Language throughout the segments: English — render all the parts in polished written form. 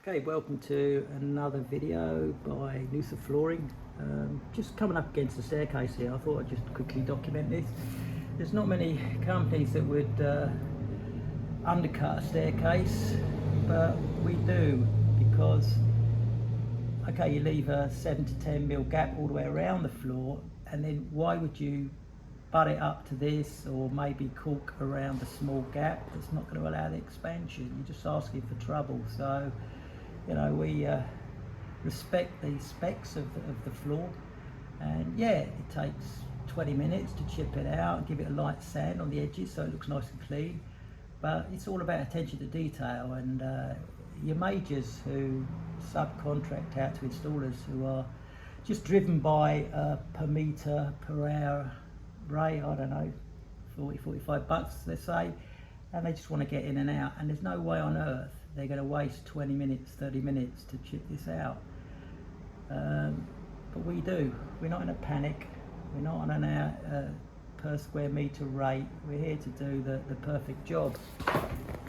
Okay, welcome to another video by Noosa Flooring. Just coming up against the staircase here, I thought I'd just quickly document this. There's not many companies that would undercut a staircase, but we do, because okay, you leave a 7 to 10 mil gap all the way around the floor, and then why would you butt it up to this, or maybe caulk around a small gap that's not going to allow the expansion? You're just asking for trouble. So you know, we respect the specs of the floor, and yeah, it takes 20 minutes to chip it out and give it a light sand on the edges so it looks nice and clean. But it's all about attention to detail, and your majors who subcontract out to installers who are just driven by per meter per hour rate, I don't know, 40-45 bucks let's say, and they just want to get in and out, and there's no way on earth they're going to waste 20 minutes, 30 minutes to chip this out. But we do. We're not in a panic. We're not on an hour per square meter rate. We're here to do the perfect job.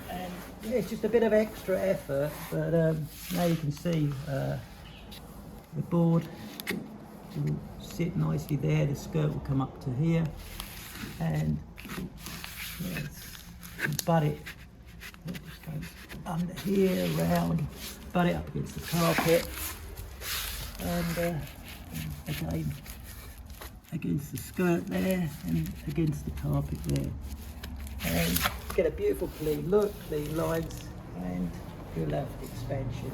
And yeah, it's just a bit of extra effort, but now you can see the board will sit nicely there. The skirt will come up to here, and butt it. It just goes under here, around, butt it up against the carpet, and again against the skirt there, and against the carpet there, and get a beautiful clean look, clean lines, and you'll have expansion.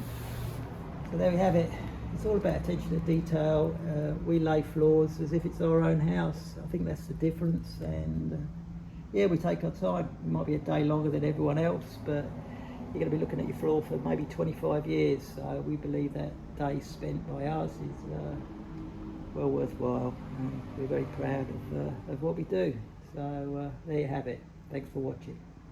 So there we have it. It's all about attention to detail. We lay floors as if it's our own house. I think that's the difference, and yeah, we take our time. It might be a day longer than everyone else, but you're going to be looking at your floor for maybe 25 years. So we believe that day spent by us is well worthwhile. We're very proud of what we do. So there you have it. Thanks for watching.